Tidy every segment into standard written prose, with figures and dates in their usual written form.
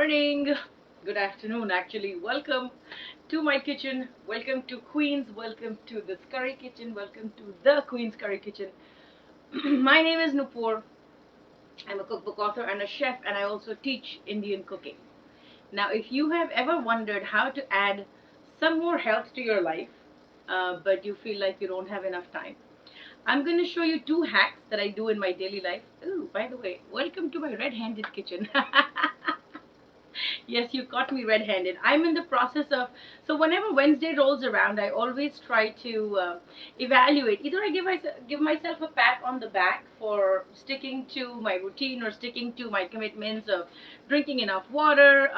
morning, good afternoon, actually. Welcome to my kitchen. Welcome to Queen's. Welcome to this curry kitchen. Welcome to the Queen's Curry Kitchen. My name is Nupur. I'm a cookbook author and a chef, and I also teach Indian cooking. Now, if you have ever wondered how to add some more health to your life, but you feel like you don't have enough time, I'm going to show you two hacks that I do in my daily life. Ooh, by the way, welcome to my red-handed kitchen. Yes, you caught me red-handed. I'm in the process of, so whenever Wednesday rolls around, I always try to evaluate. Either I give myself a pat on the back for sticking to my routine or sticking to my commitments of drinking enough water,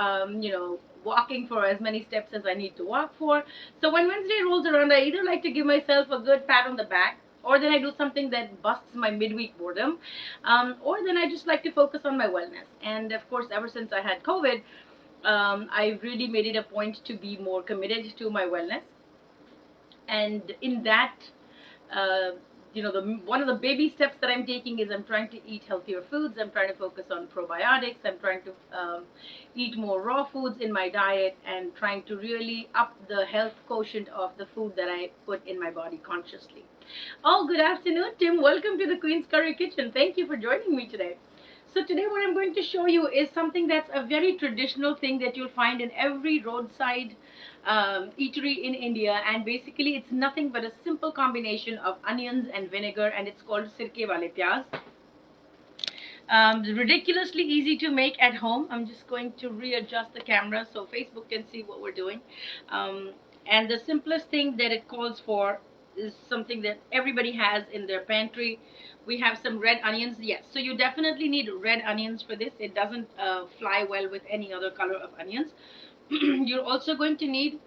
walking for as many steps as I need to walk for. So when Wednesday rolls around, I either like to give myself a good pat on the back, or then I do something that busts my midweek boredom, or then I just like to focus on my wellness. And of course, ever since I had COVID, I really made it a point to be more committed to my wellness. And in that, uh, the one of the baby steps that I'm taking is I'm trying to eat healthier foods. I'm trying to focus on probiotics. I'm trying to eat more raw foods in my diet and trying to really up the health quotient of the food that I put in my body consciously. Oh, good afternoon, Tim. Welcome to the Queen's Curry Kitchen. Thank you for joining me today. So today what I'm going to show you is something that's a very traditional thing that you'll find in every roadside eatery in India, and basically it's nothing but a simple combination of onions and vinegar, and it's called sirke wale pyaz. Ridiculously easy to make at home. I'm just going to readjust the camera so Facebook can see what we're doing. And the simplest thing that it calls for is something that everybody has in their pantry. We have some red onions. Yes, so you definitely need red onions for this. It doesn't fly well with any other color of onions. You're also going to need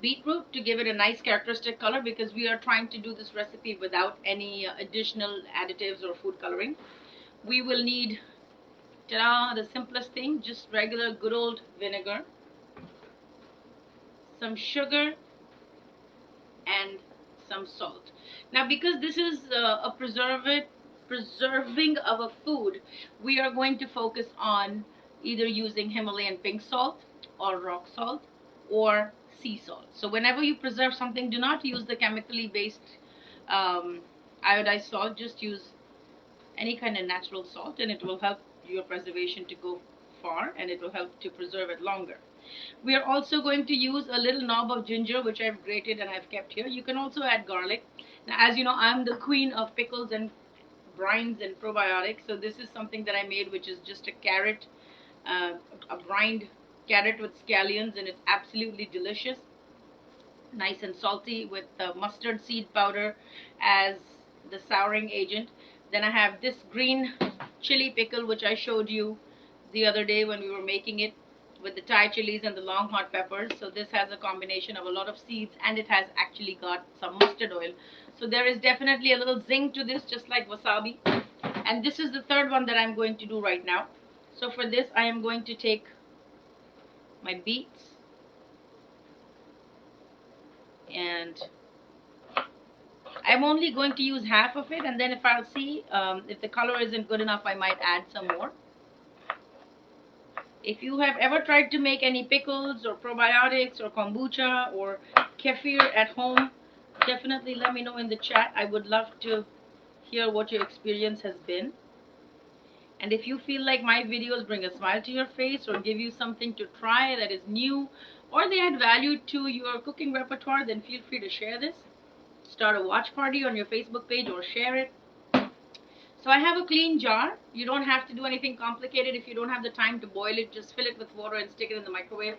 beetroot to give it a nice characteristic color, because we are trying to do this recipe without any additional additives or food coloring. We will need, ta-da, the simplest thing, just regular good old vinegar, some sugar, and some salt. Now, because this is a preserving of a food, we are going to focus on either using Himalayan pink salt or rock salt or sea salt. So whenever you preserve something, do not use the chemically based um, iodized salt. Just use any kind of natural salt, and it will help your preservation to go far, and it will help to preserve it longer. We are also going to use a little knob of ginger, which I've grated and I've kept here. You can also add garlic. Now, as you know, I'm the queen of pickles and brines and probiotics, so this is something that I made, which is just a carrot, uh, a brined carrot with scallions, and it's absolutely delicious, nice and salty, with the mustard seed powder as the souring agent. Then I have this green chili pickle, which I showed you the other day when we were making it, with the Thai chilies and the long hot peppers. So this has a combination of a lot of seeds, and it has actually got some mustard oil. So there is definitely a little zing to this, just like wasabi. And this is the third one that I'm going to do right now. So for this, I am going to take my beets, and I'm only going to use half of it, and then if I'll see if the color isn't good enough, I might add some more. If you have ever tried to make any pickles or probiotics or kombucha or kefir at home, definitely let me know in the chat. I would love to hear what your experience has been. And if you feel like my videos bring a smile to your face or give you something to try that is new, or they add value to your cooking repertoire, then feel free to share this. Start a watch party on your Facebook page or share it. So I have a clean jar. You don't have to do anything complicated. If you don't have the time to boil it, just fill it with water and stick it in the microwave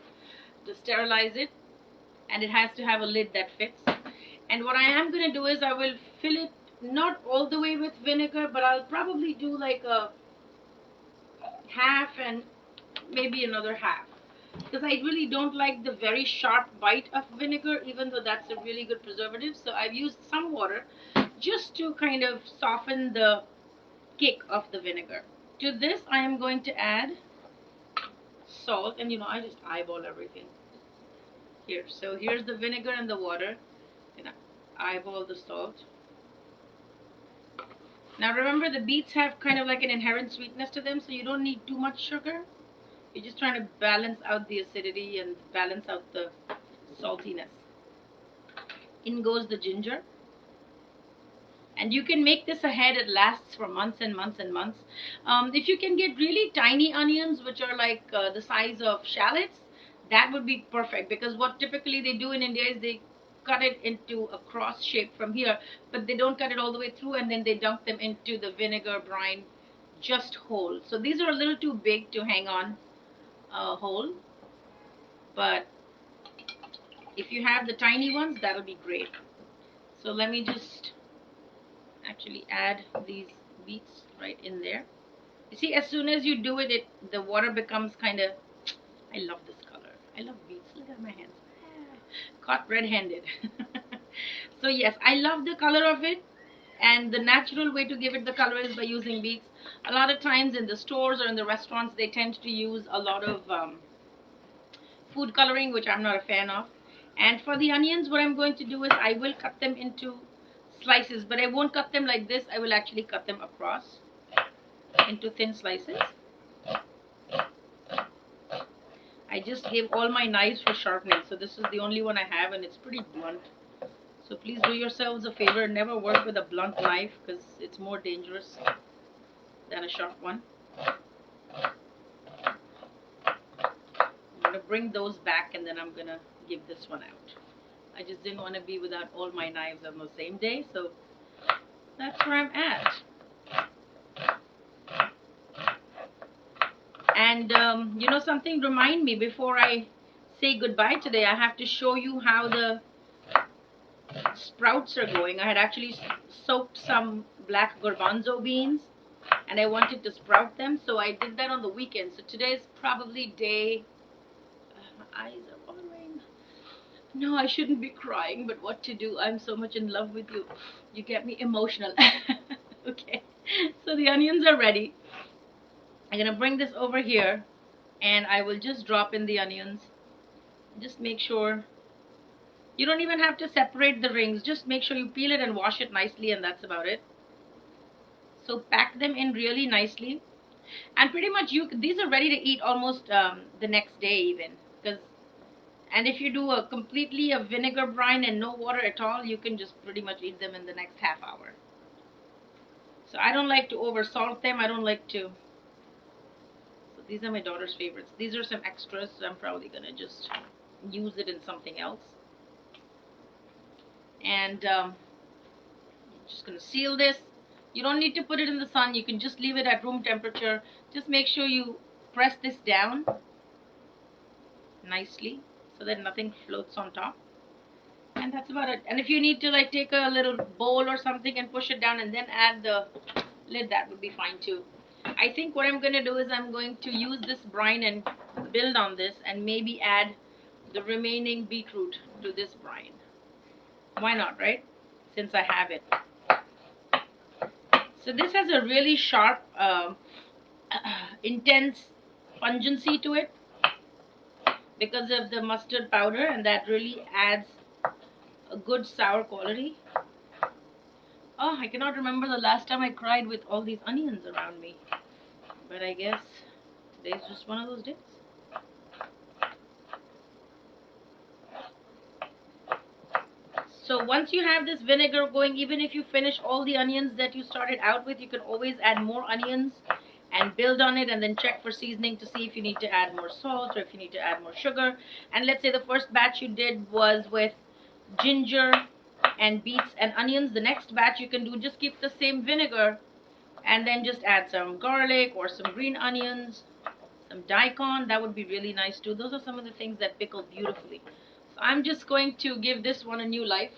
to sterilize it. And it has to have a lid that fits. And what I am going to do is I will fill it not all the way with vinegar, but I'll probably do like a half and maybe another half, because I really don't like the very sharp bite of vinegar, even though that's a really good preservative. So I've used some water just to kind of soften the kick of the vinegar. To this, I am going to add salt, and I just eyeball everything here. So here's the vinegar and the water, and I eyeball the salt. Now remember, the beets have kind of like an inherent sweetness to them, so you don't need too much sugar. You're just trying to balance out the acidity and balance out the saltiness. In goes the ginger. And you can make this ahead. It lasts for months and months and months. If you can get really tiny onions, which are like the size of shallots, that would be perfect, because what typically they do in India is they cut it into a cross shape from here, but they don't cut it all the way through, and then they dump them into the vinegar brine just whole. So these are a little too big to hang on whole, but if you have the tiny ones, that'll be great. So let me just actually add these beets right in there. You see, as soon as you do it, the water becomes kind of. I love this color. I love beets. Look at my hands. Caught red-handed. So yes, I love the color of it, and the natural way to give it the color is by using beets. A lot of times in the stores or in the restaurants, they tend to use a lot of food coloring, which I'm not a fan of. And for the onions, what I'm going to do is I will cut them into slices, but I won't cut them like this. I will actually cut them across into thin slices. I just gave all my knives for sharpening, so this is the only one I have, and it's pretty blunt. So please do yourselves a favor, never work with a blunt knife, because it's more dangerous than a sharp one. I'm going to bring those back, and then I'm going to give this one out. I just didn't want to be without all my knives on the same day, so that's where I'm at. And you know something, remind me before I say goodbye today, I have to show you how the sprouts are going. I had actually soaked some black garbanzo beans, and I wanted to sprout them, so I did that on the weekend. So today's probably day. My eyes are watering. No, I shouldn't be crying, but what to do? I'm so much in love with you. You get me emotional. Okay, so the onions are ready. I'm gonna bring this over here, and I will just drop in the onions. Just make sure you don't even have to separate the rings. Just make sure you peel it and wash it nicely, and that's about it. So pack them in really nicely, and pretty much these are ready to eat almost the next day even. Because and if you do a completely a vinegar brine and no water at all, you can just pretty much eat them in the next half hour. So I don't like to over salt them. I don't like to. So these are my daughter's favorites. These are some extras, so I'm probably gonna just use it in something else. And just gonna seal this. You don't need to put it in the sun. You can just leave it at room temperature. Just make sure you press this down nicely so that nothing floats on top. And that's about it. And if you need to like take a little bowl or something and push it down and then add the lid, that would be fine too. I think what I'm gonna do is I'm going to use this brine and build on this, and maybe add the remaining beetroot to this brine. Why not, right? Since I have it. So this has a really sharp, intense pungency to it because of the mustard powder, and that really adds a good sour quality. Oh, I cannot remember the last time I cried with all these onions around me. But I guess today's just one of those days. So once you have this vinegar going, even if you finish all the onions that you started out with, you can always add more onions and build on it, and then check for seasoning to see if you need to add more salt or if you need to add more sugar. And let's say the first batch you did was with ginger and beets and onions. The next batch you can do, just keep the same vinegar and then just add some garlic or some green onions, some daikon. That would be really nice too. Those are some of the things that pickle beautifully. So I'm just going to give this one a new life.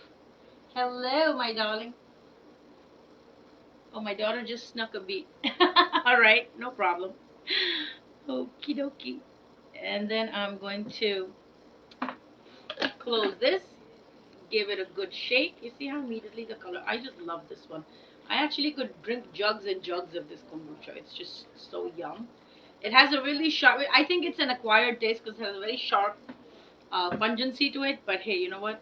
Hello, my darling. Oh, my daughter just snuck a beet. All right, no problem. Okie dokie. And then I'm going to close this, give it a good shake. You see how immediately the color, I just love this one. I actually could drink jugs and jugs of this kombucha. It's just so yum. It has a really sharp, I think it's an acquired taste because it has a very sharp pungency to it. But hey, you know what?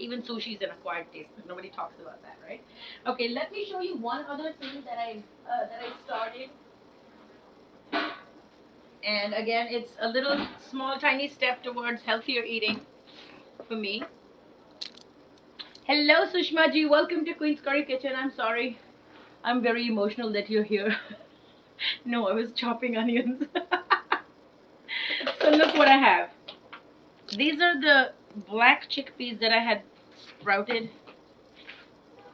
Even sushi is an acquired taste, but nobody talks about that, right? Okay, let me show you one other thing that I started. And again, it's a little small, tiny step towards healthier eating for me. Hello, Sushma ji. Welcome to Queen's Curry Kitchen. I'm sorry. I'm very emotional that you're here. No, I was chopping onions. So look what I have. These are the black chickpeas that I had sprouted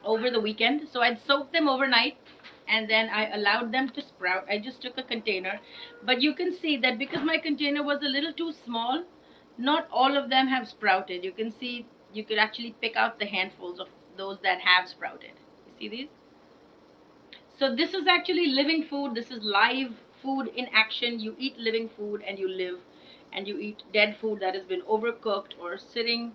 over the weekend. So I'd soaked them overnight and then I allowed them to sprout. I just took a container. But you can see that because my container was a little too small, not all of them have sprouted. You can see you could actually pick out the handfuls of those that have sprouted. You see these? So this is actually living food. This is live food in action. You eat living food and you live, and you eat dead food that has been overcooked or sitting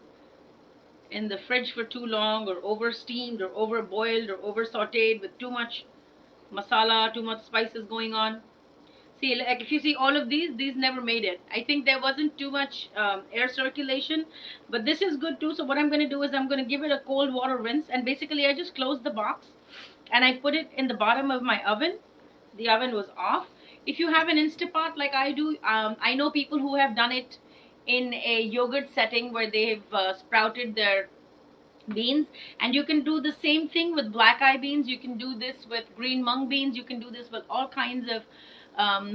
in the fridge for too long or over steamed or over boiled or over sauteed with too much masala, too much spices going on. See, like if you see all of these never made it. I think there wasn't too much air circulation, but this is good too. So what I'm going to do is I'm going to give it a cold water rinse, and basically I just close the box and I put it in the bottom of my oven. The oven was off. If you have an Instapot like I do, I know people who have done it in a yogurt setting where they've sprouted their beans, and you can do the same thing with black eye beans. You can do this with green mung beans. You can do this with all kinds of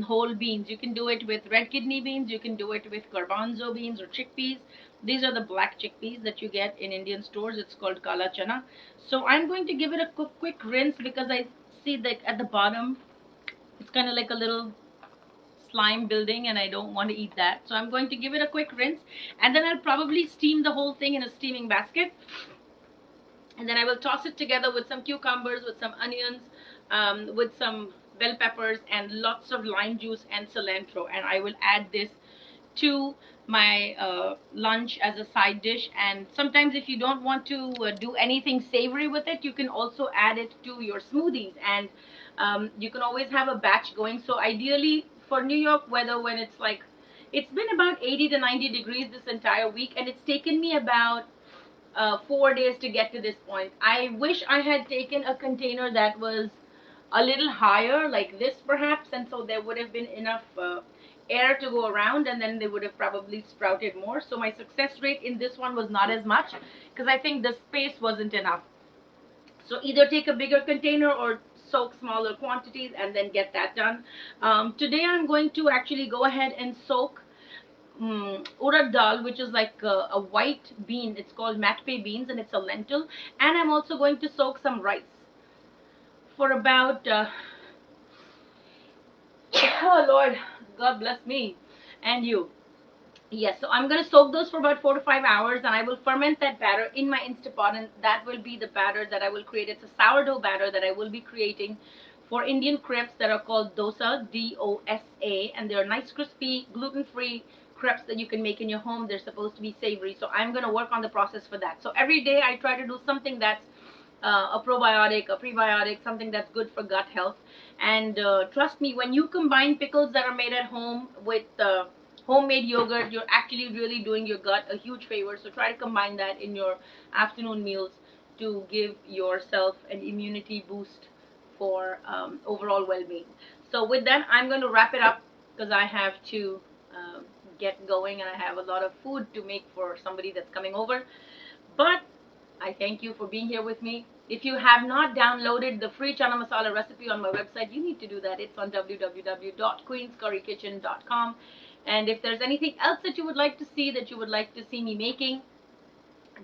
whole beans. You can do it with red kidney beans. You can do it with garbanzo beans or chickpeas. These are the black chickpeas that you get in Indian stores. It's called kala chana. So I'm going to give it a quick rinse because I see that at the bottom it's kind of like a little slime building and I don't want to eat that. So I'm going to give it a quick rinse, and then I'll probably steam the whole thing in a steaming basket, and then I will toss it together with some cucumbers, with some onions, with some bell peppers, and lots of lime juice and cilantro. And I will add this to my lunch as a side dish. And sometimes, if you don't want to do anything savory with it, you can also add it to your smoothies, and you can always have a batch going. So, ideally, for New York weather, when it's like it's been about 80 to 90 degrees this entire week, and it's taken me about 4 days to get to this point. I wish I had taken a container that was a little higher, like this perhaps, and so there would have been enough air to go around, and then they would have probably sprouted more. So my success rate in this one was not as much because I think the space wasn't enough. So either take a bigger container or soak smaller quantities and then get that done. Today I'm going to actually go ahead and soak urad dal, which is like a white bean. It's called matpe beans, and it's a lentil. And I'm also going to soak some rice for about oh Lord, God bless me and you. Yes, so I'm going to soak those for about 4 to 5 hours, and I will ferment that batter in my Instapot, and that will be the batter that I will create. It's a sourdough batter that I will be creating for Indian crepes that are called dosa, dosa, and they're nice, crispy, gluten-free crepes that you can make in your home. They're supposed to be savory, so I'm going to work on the process for that. So every day I try to do something that's a probiotic, a prebiotic, something that's good for gut health. And trust me, when you combine pickles that are made at home with homemade yogurt, you're actually really doing your gut a huge favor. So try to combine that in your afternoon meals to give yourself an immunity boost for overall well-being. So with that, I'm going to wrap it up because I have to um, get going, and I have a lot of food to make for somebody that's coming over. But I thank you for being here with me. If you have not downloaded the free chana masala recipe on my website, you need to do that. It's on www.queenscurrykitchen.com. And if there's anything else that you would like to see, that you would like to see me making,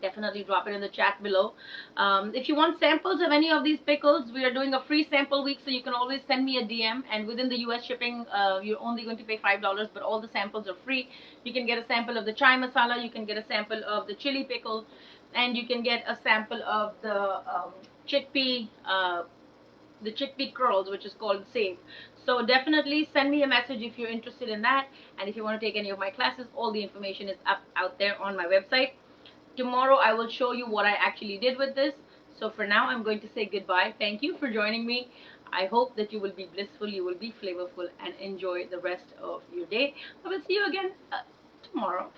definitely drop it in the chat below. If you want samples of any of these pickles, we are doing a free sample week, so you can always send me a DM. And within the US shipping, you're only going to pay $5, but all the samples are free. You can get a sample of the chai masala, you can get a sample of the chili pickle, and you can get a sample of chickpea, uh, the chickpea curls, which is called Save. So definitely send me a message if you're interested in that. And if you want to take any of my classes, all the information is up out there on my website. Tomorrow I will show you what I actually did with this. So for now, I'm going to say goodbye. Thank you for joining me. I hope that you will be blissful, you will be flavorful, and enjoy the rest of your day. I will see you again tomorrow,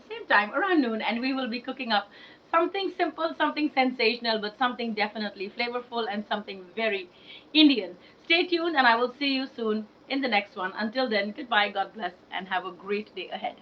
same time, around noon, and we will be cooking up Something simple, something sensational, but something definitely flavorful and something very Indian. Stay tuned, and I will see you soon in the next one. Until then, goodbye, God bless, and have a great day ahead.